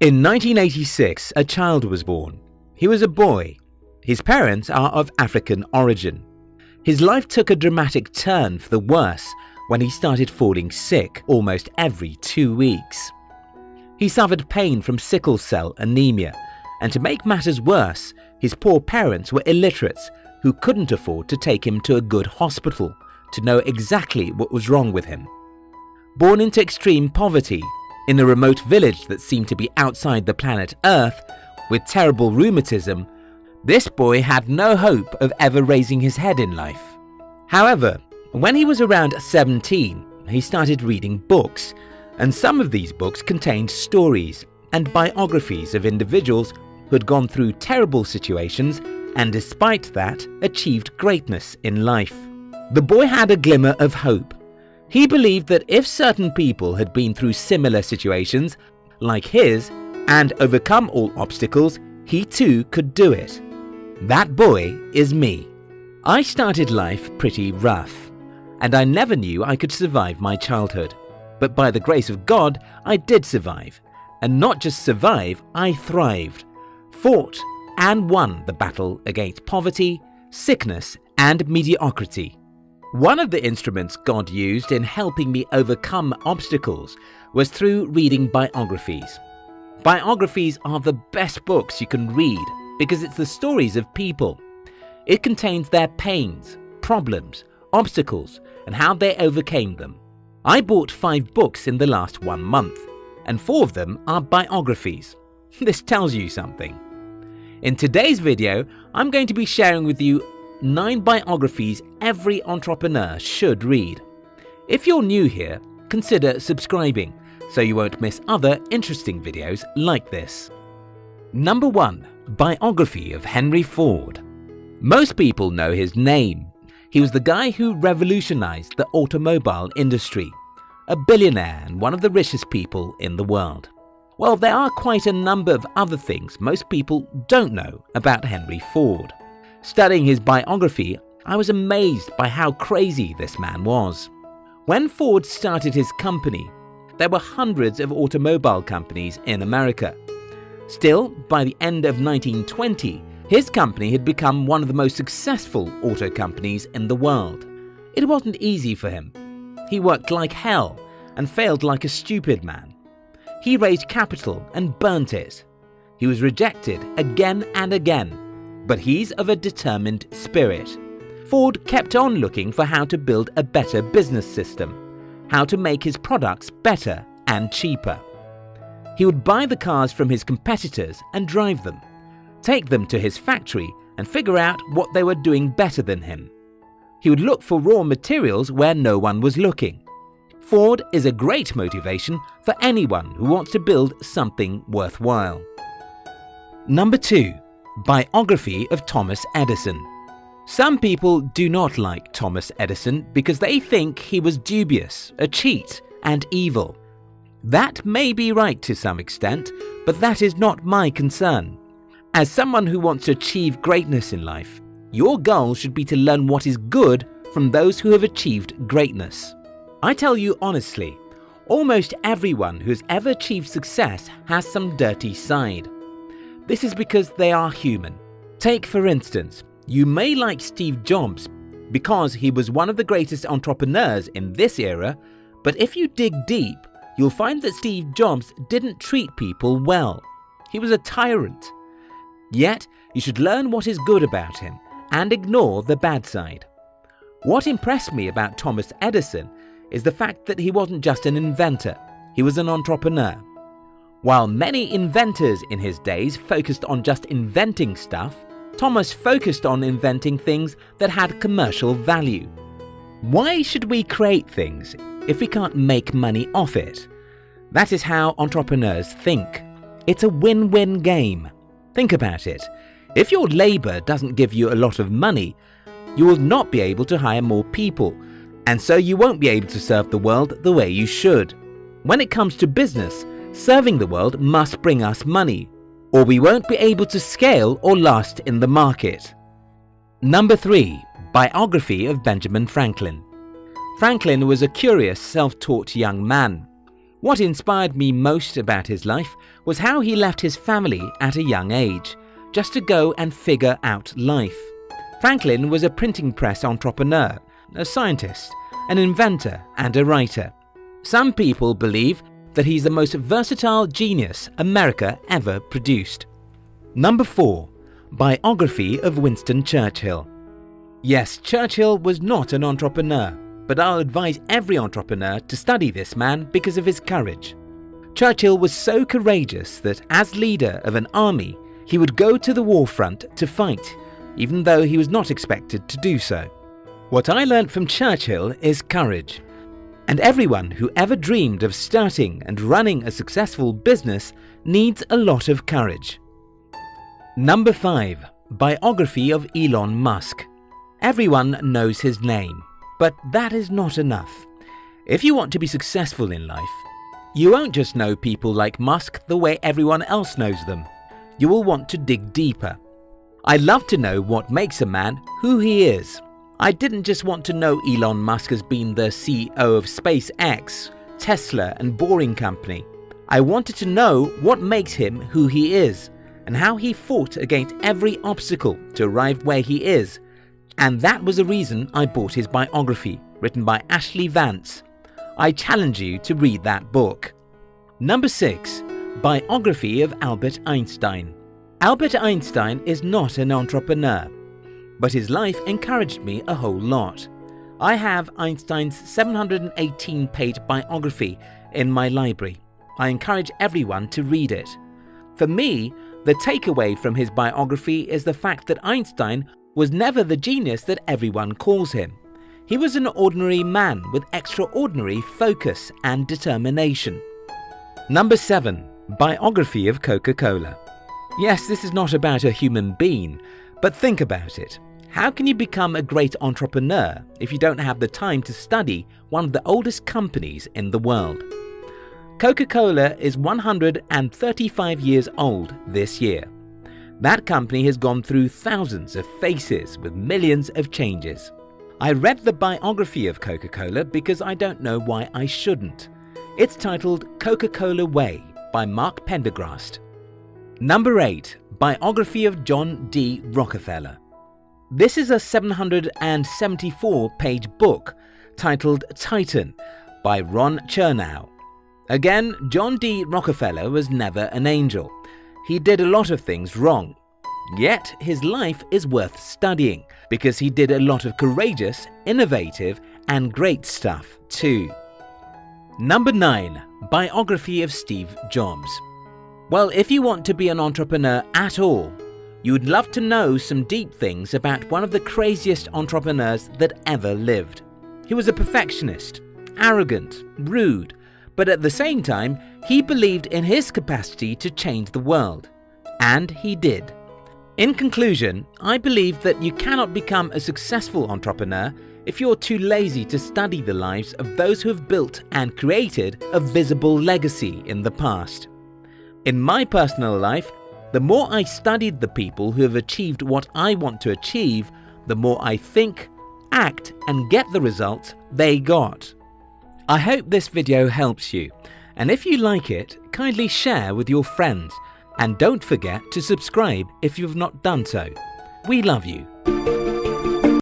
In 1986, a child was born. He was a boy. His parents are of African origin. His life took a dramatic turn for the worse when he started falling sick almost every 2 weeks. He suffered pain from sickle cell anemia, and to make matters worse, his poor parents were illiterates who couldn't afford to take him to a good hospital to know exactly what was wrong with him. Born into extreme poverty, in a remote village that seemed to be outside the planet Earth, with terrible rheumatism, this boy had no hope of ever raising his head in life. However, when he was around 17, he started reading books, and some of these books contained stories and biographies of individuals who had gone through terrible situations and despite that achieved greatness in life. The boy had a glimmer of hope. He believed that if certain people had been through similar situations like his and overcome all obstacles, he too could do it. That boy is me. I started life pretty rough, and I never knew I could survive my childhood. But by the grace of God, I did survive. And not just survive, I thrived, fought and won the battle against poverty, sickness, and mediocrity. One of the instruments God used in helping me overcome obstacles was through reading biographies. Biographies are the best books you can read because it's the stories of people. It contains their pains, problems, obstacles, and how they overcame them. I bought 5 books in the last 1 month, and 4 of them are biographies. This tells you something. In today's video, I'm going to be sharing with you 9 biographies every entrepreneur should read. If you're new here, consider subscribing so you won't miss other interesting videos like this. Number 1. Biography of Henry Ford. Most people know his name. He was the guy who revolutionized the automobile industry, a billionaire and one of the richest people in the world. Well, there are quite a number of other things most people don't know about Henry Ford. Studying his biography, I was amazed by how crazy this man was. When Ford started his company, there were hundreds of automobile companies in America. Still, by the end of 1920, his company had become one of the most successful auto companies in the world. It wasn't easy for him. He worked like hell and failed like a stupid man. He raised capital and burnt it. He was rejected again and again, but he's of a determined spirit. Ford kept on looking for how to build a better business system, how to make his products better and cheaper. He would buy the cars from his competitors and drive them, take them to his factory and figure out what they were doing better than him. He would look for raw materials where no one was looking. Ford is a great motivation for anyone who wants to build something worthwhile. Number 2. Biography of Thomas Edison. Some people do not like Thomas Edison because they think he was dubious, a cheat, and evil. That may be right to some extent, but that is not my concern. As someone who wants to achieve greatness in life, your goal should be to learn what is good from those who have achieved greatness. I tell you honestly, almost everyone who has ever achieved success has some dirty side. This is because they are human. Take for instance, you may like Steve Jobs because he was one of the greatest entrepreneurs in this era, but if you dig deep, you'll find that Steve Jobs didn't treat people well. He was a tyrant. Yet, you should learn what is good about him and ignore the bad side. What impressed me about Thomas Edison is the fact that he wasn't just an inventor, he was an entrepreneur. While many inventors in his days focused on just inventing stuff, Thomas focused on inventing things that had commercial value. Why should we create things if we can't make money off it? That is how entrepreneurs think. It's a win-win game. Think about it. If your labor doesn't give you a lot of money, you will not be able to hire more people, and so you won't be able to serve the world the way you should. When it comes to business, serving the world must bring us money, or we won't be able to scale or last in the market. Number 3. Biography of Benjamin Franklin. Franklin was a curious, self-taught young man. What inspired me most about his life was how he left his family at a young age, just to go and figure out life. Franklin was a printing press entrepreneur, a scientist, an inventor, and a writer. Some people believe that he's the most versatile genius America ever produced. Number 4. Biography of Winston Churchill. Yes, Churchill was not an entrepreneur, but I'll advise every entrepreneur to study this man because of his courage. Churchill was so courageous that as leader of an army, he would go to the war front to fight, even though he was not expected to do so. What I learnt from Churchill is courage. And everyone who ever dreamed of starting and running a successful business needs a lot of courage. Number 5. Biography of Elon Musk. Everyone knows his name, but that is not enough. If you want to be successful in life, you won't just know people like Musk the way everyone else knows them. You will want to dig deeper. I love to know what makes a man who he is. I didn't just want to know Elon Musk as being the CEO of SpaceX, Tesla, and Boring Company. I wanted to know what makes him who he is and how he fought against every obstacle to arrive where he is. And that was the reason I bought his biography, written by Ashley Vance. I challenge you to read that book. Number 6. Biography of Albert Einstein. Albert Einstein is not an entrepreneur, but his life encouraged me a whole lot. I have Einstein's 718-page biography in my library. I encourage everyone to read it. For me, the takeaway from his biography is the fact that Einstein was never the genius that everyone calls him. He was an ordinary man with extraordinary focus and determination. Number 7. Biography of Coca-Cola. Yes, this is not about a human being, but think about it. How can you become a great entrepreneur if you don't have the time to study one of the oldest companies in the world? Coca-Cola is 135 years old this year. That company has gone through thousands of faces with millions of changes. I read the biography of Coca-Cola because I don't know why I shouldn't. It's titled Coca-Cola Way by Mark Pendergrast. Number 8. Biography of John D. Rockefeller. This is a 774-page book titled Titan by Ron Chernow. Again, John D. Rockefeller was never an angel. He did a lot of things wrong. Yet his life is worth studying because he did a lot of courageous, innovative, and great stuff too. Number 9. Biography of Steve Jobs. Well, if you want to be an entrepreneur at all, you would love to know some deep things about one of the craziest entrepreneurs that ever lived. He was a perfectionist, arrogant, rude, but at the same time, he believed in his capacity to change the world. And he did. In conclusion, I believe that you cannot become a successful entrepreneur if you're too lazy to study the lives of those who have built and created a visible legacy in the past. In my personal life, the more I studied the people who have achieved what I want to achieve, the more I think, act, and get the results they got. I hope this video helps you, and if you like it, kindly share with your friends, and don't forget to subscribe if you've not done so. We love you.